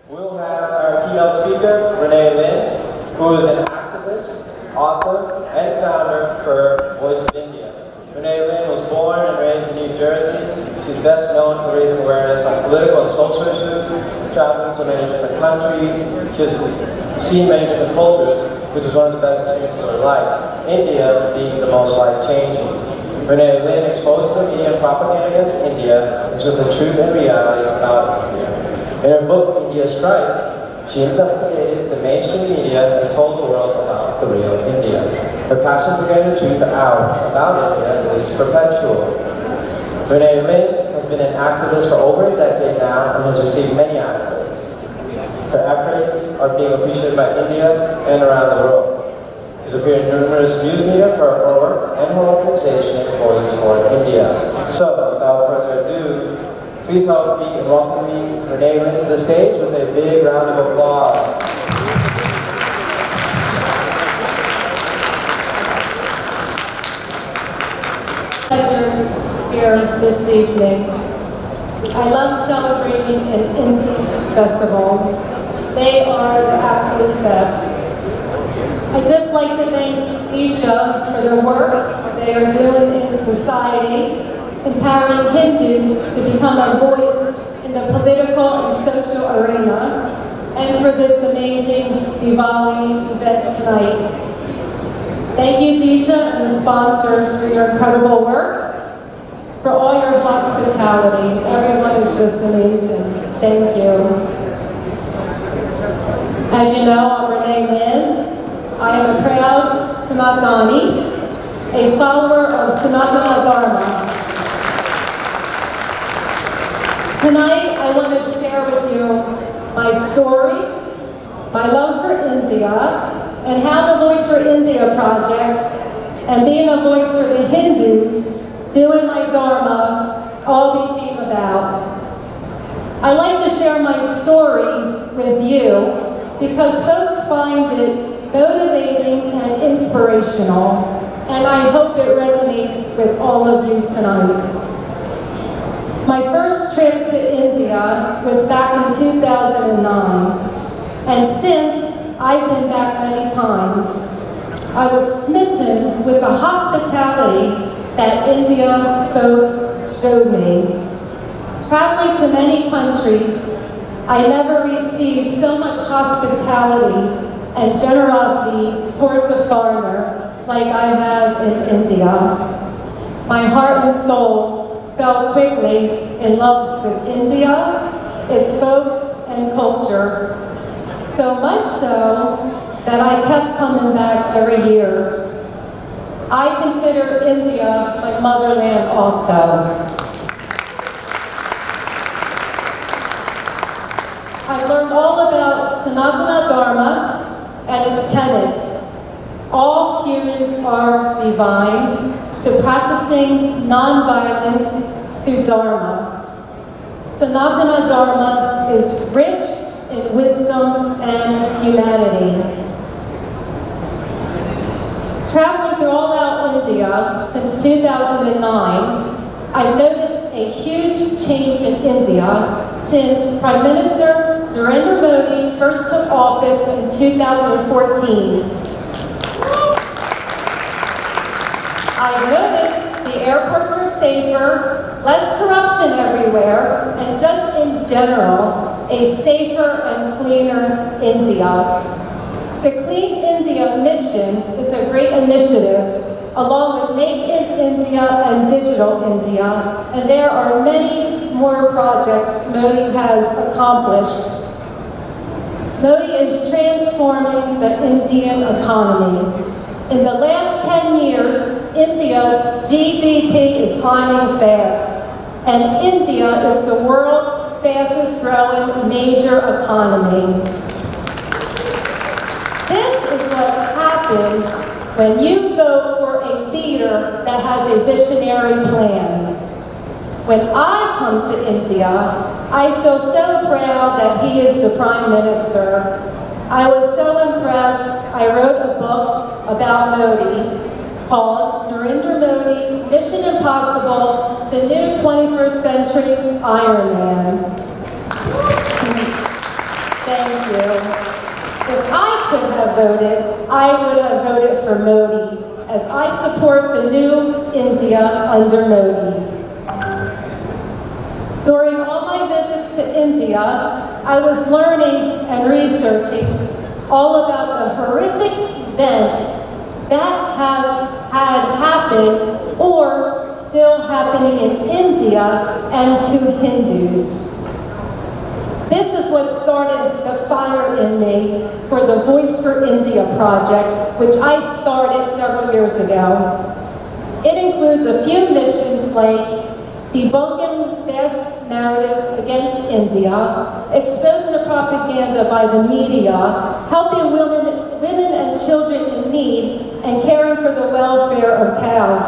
We'll have our keynote speaker, Renee Lynn, who is an activist, author, and founder for Voice of India. Renee Lynn was born and raised in New Jersey. She's best known for raising awareness on political and social issues, traveling to many different countries. She's seen many different cultures, which is one of the best experiences of her life, India being the most life-changing. Renee Lynn exposes the media and propaganda against India and shows the truth and reality about India. In her book, India Strike, she investigated the mainstream media and told the world about the real India. Her passion for getting the truth out about India is perpetual. Renee Lynn has been an activist for over a decade now and has received many accolades. Her efforts are being appreciated by India and around the world. She's appeared in numerous news media for her work and her organization, Voice for India. So, without further ado, please help me in welcoming Renee Lynn to the stage with a big round of applause. Pleasure here this evening. I love celebrating in Indian festivals. They are the absolute best. I'd just like to thank Isha for the work they are doing in society, empowering Hindus to become a voice in the political and social arena, and for this amazing Diwali event tonight. Thank you, Disha, and the sponsors for your incredible work, for all your hospitality. Everyone is just amazing. Thank you. As you know, I'm Renee Lynn. I am a proud Sanatani, a follower of Sanatana Dharma. Tonight, I want to share with you my story, my love for India, and how the Voice for India project and being a voice for the Hindus, doing my Dharma, all became about. I like to share my story with you because folks find it motivating and inspirational, and I hope it resonates with all of you tonight. My first trip to India was back in 2009, and since I've been back many times. I was smitten with the hospitality that India folks showed me. Traveling to many countries, I never received so much hospitality and generosity towards a foreigner like I have in India. My heart and soul fell quickly in love with India, its folks and culture. So much so that I kept coming back every year. I consider India my motherland also. I've learned all about Sanatana Dharma and its tenets. All humans are divine, to practicing non-violence to Dharma. Sanatana Dharma is rich in wisdom and humanity. Traveling through all out India since 2009, I've noticed a huge change in India since Prime Minister Narendra Modi first took office in 2014. I've noticed the airports are safer, less corruption everywhere, and just in general, a safer and cleaner India. The Clean India mission is a great initiative, along with Make in India and Digital India, and there are many more projects Modi has accomplished. Modi is transforming the Indian economy. In the last 10 years, India's GDP is climbing fast, and India is the world's fastest growing major economy. This is what happens when you vote for a leader that has a visionary plan. When I come to India, I feel so proud that he is the Prime Minister. I was so impressed, I wrote a book about Modi called Narendra Modi, Mission Impossible, the New 21st Century Iron Man. Thank you. If I could have voted, I would have voted for Modi, as I support the new India under Modi. During all my visits to India, I was learning and researching all about the horrific events that had happened or still happening in India and to Hindus. This is what started the fire in me for the Voice for India project, which I started several years ago. It includes a few missions like debunking false narratives against India, exposing the propaganda by the media, helping women and children in need, and caring for the welfare of cows.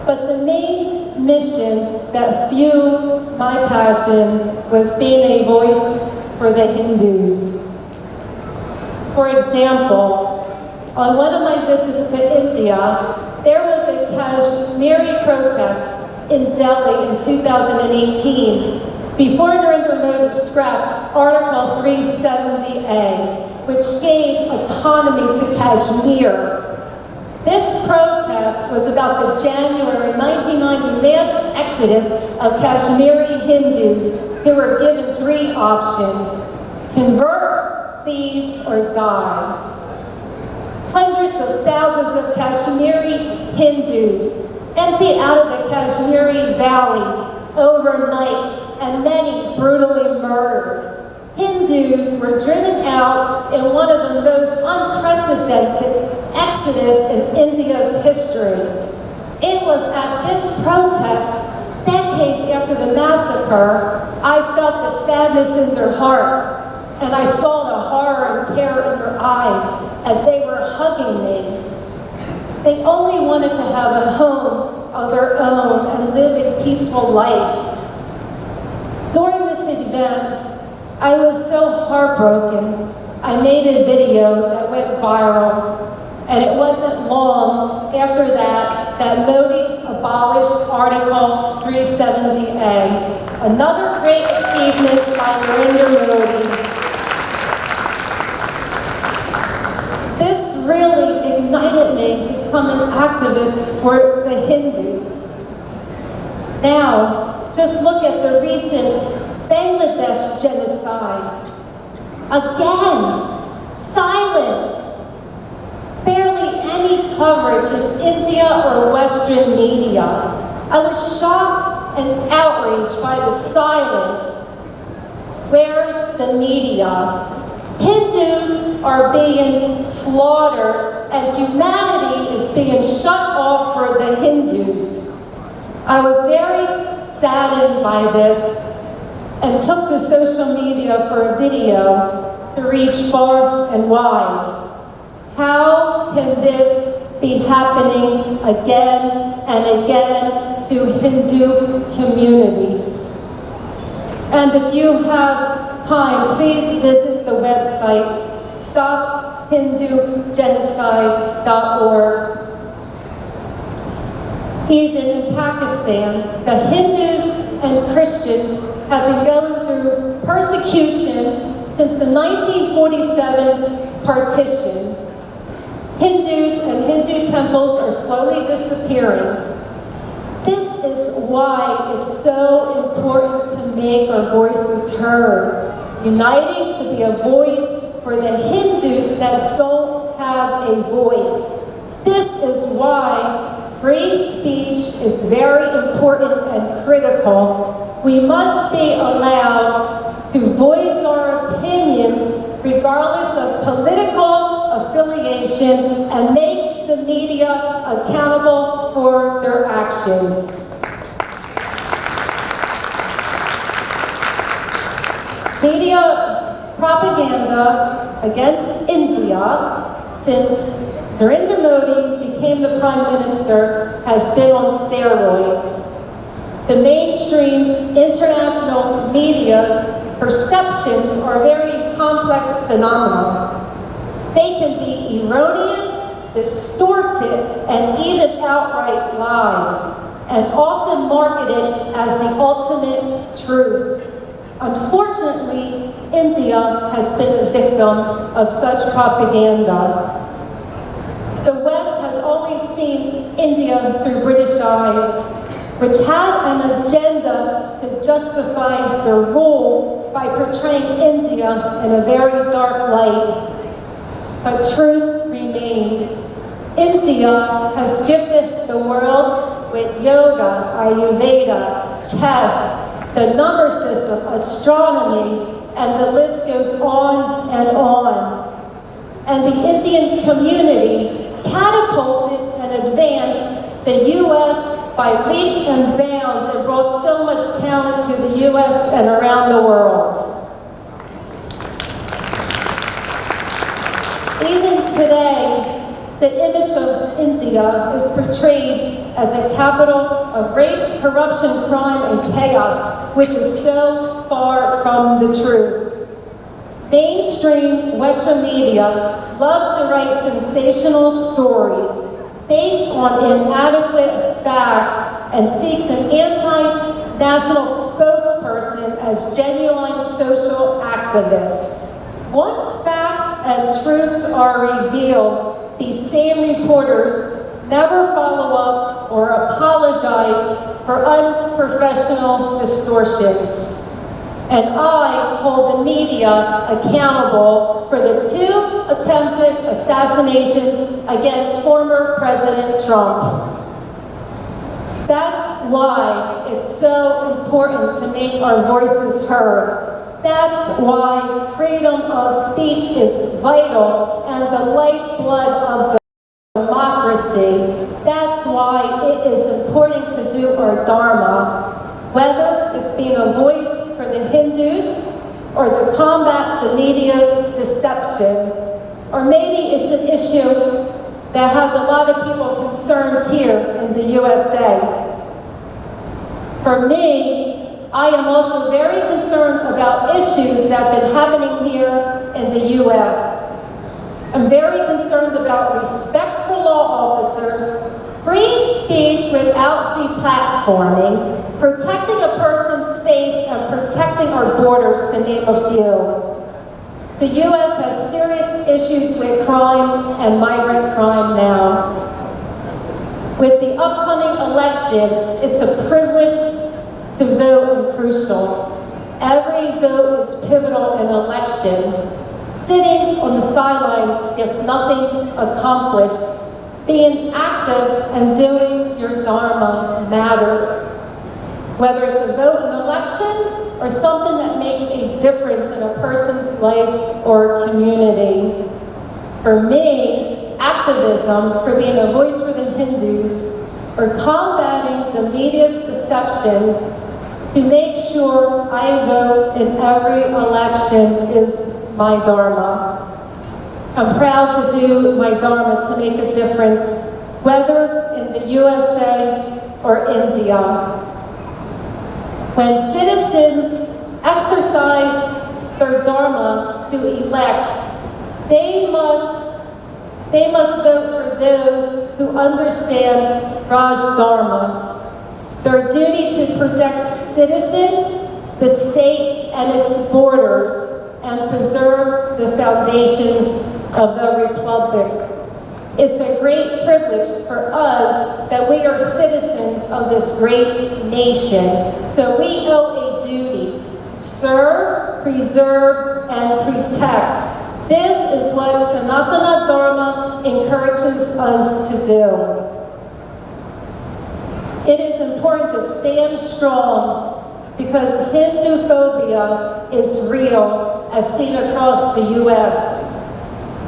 But the main mission that fueled my passion was being a voice for the Hindus. For example, on one of my visits to India, there was a Kashmiri protest in Delhi in 2018 before Narendra Modi scrapped Article 370A, which gave autonomy to Kashmir. This protest was about the January 1990 mass exodus of Kashmiri Hindus who were given three options: convert, leave, or die. Hundreds of thousands of Kashmiri Hindus emptied out of the Kashmiri Valley overnight, and many brutally murdered. Hindus were driven out in one of the most unprecedented exodus in India's history. It was at this protest, decades after the massacre, I felt the sadness in their hearts, and I saw the horror and terror in their eyes, and they were hugging me. They only wanted to have a home of their own and live a peaceful life. During this event, I was so heartbroken, I made a video that went viral. And it wasn't long after that Modi abolished Article 370A. Another great achievement by Narendra Modi. This really ignited me to become an activist for the Hindus. Now, just look at the recent Bangladesh genocide. Again, silence. Barely any coverage in India or Western media. I was shocked and outraged by the silence. Where's the media? Hindus are being slaughtered and humanity is being shut off for the Hindus. I was very saddened by this and took to social media for a video to reach far and wide. How can this be happening again and again to Hindu communities? And if you have time, please visit the website stophindugenocide.org. Even in Pakistan, the Hindus and Christians have been going through persecution since the 1947 partition. Hindus and Hindu temples are slowly disappearing. This is why it's so important to make our voices heard, uniting to be a voice for the Hindus that don't have a voice. This is why free speech is very important and critical. We must be allowed to voice our opinions regardless of political affiliation and make the media accountable for their actions. Media propaganda against India since Narendra Modi became the Prime Minister has been on steroids. The mainstream international media's perceptions are a very complex phenomenon. They can be erroneous, distorted, and even outright lies, and often marketed as the ultimate truth. Unfortunately, India has been a victim of such propaganda. The West has always seen India through British eyes, which had an agenda to justify their rule by portraying India in a very dark light. But truth remains. India has gifted the world with yoga, Ayurveda, chess, the number system, astronomy, and the list goes on and on. And the Indian community catapulted and advanced the U.S. by leaps and bounds and brought so much talent to the U.S. and around the world. Even today, the image of India is portrayed as a capital of rape, corruption, crime, and chaos, which is so far from the truth. Mainstream Western media loves to write sensational stories based on inadequate facts and seeks an anti-national spokesperson as genuine social activists. Once facts and truths are revealed, these same reporters never follow up or apologize for unprofessional distortions. And I hold the media accountable for the 2 attempted assassinations against former President Trump. That's why it's so important to make our voices heard. That's why freedom of speech is vital and the lifeblood of democracy. That's why it is important to do our Dharma, whether it's being a voice for the Hindus or to combat the media's deception, or maybe it's an issue that has a lot of people concerned here in the USA. For me, I am also very concerned about issues that have been happening here in the U.S. I'm very concerned about respect for law officers, free speech without deplatforming, protecting a person's faith, and protecting our borders, to name a few. The U.S. has serious issues with crime and migrant crime now. With the upcoming elections, it's a privilege to vote and crucial. Every vote is pivotal in an election. Sitting on the sidelines gets nothing accomplished. Being active and doing your Dharma matters. Whether it's a vote in an election or something that makes a difference in a person's life or community. For me, activism for being a voice for the Hindus or combating the media's deceptions to make sure I vote in every election is my Dharma. I'm proud to do my Dharma to make a difference, whether in the USA or India. When citizens exercise their Dharma to elect, they must vote for those who understand Raj Dharma. Their duty to protect citizens, the state and its borders, and preserve the foundations of the Republic. It's a great privilege for us that we are citizens of this great nation. So we owe a duty to serve, preserve, and protect. This is what Sanatana Dharma encourages us to do. It is important to stand strong because Hinduphobia is real, as seen across the U.S.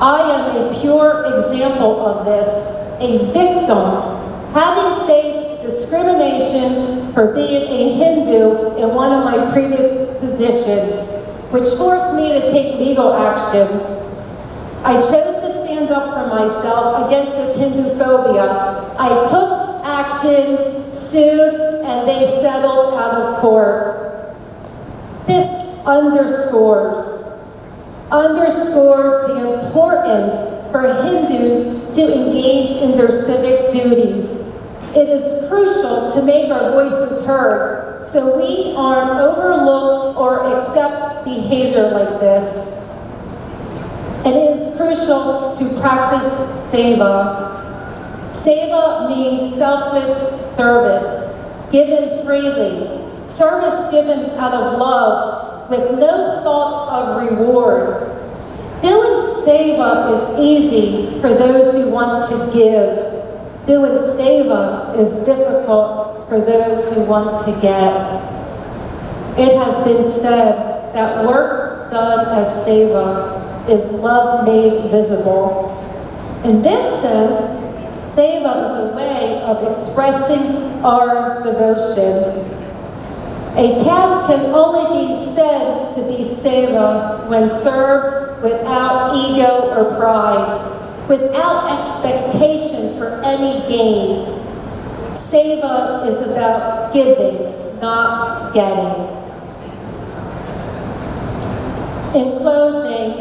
I am a pure example of this, a victim, having faced discrimination for being a Hindu in one of my previous positions, which forced me to take legal action. I chose to stand up for myself against this Hinduphobia. I took action, sued, and they settled out of court. This underscores the importance for Hindus to engage in their civic duties. It is crucial to make our voices heard, so we aren't overlook or accept behavior like this. And it is crucial to practice seva. Seva means selfless service, given freely, service given out of love, with no thought of reward. Doing seva is easy for those who want to give. Doing seva is difficult for those who want to get. It has been said that work done as seva is love made visible. In this sense, seva is a way of expressing our devotion. A task can only be said to be seva when served without ego or pride, without expectation for any gain. Seva is about giving, not getting. In closing,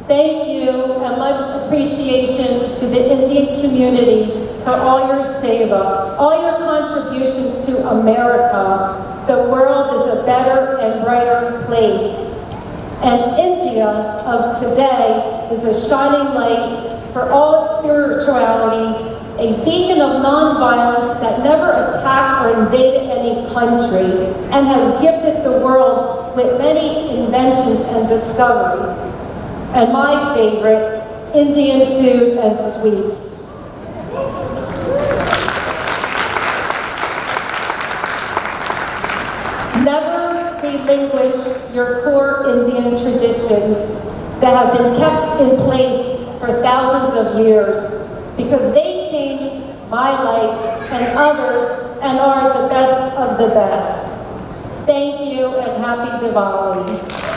thank you and much appreciation to the Indian community for all your seva, all your contributions to America. The world is a better and brighter place. And India of today is a shining light for all its spirituality, a beacon of nonviolence that never attacked or invaded any country, and has gifted the world with many inventions and discoveries. And my favorite, Indian food and sweets. Never relinquish your core Indian traditions that have been kept in place for thousands of years, because they changed my life and others and are the best of the best. Thank you and happy Diwali.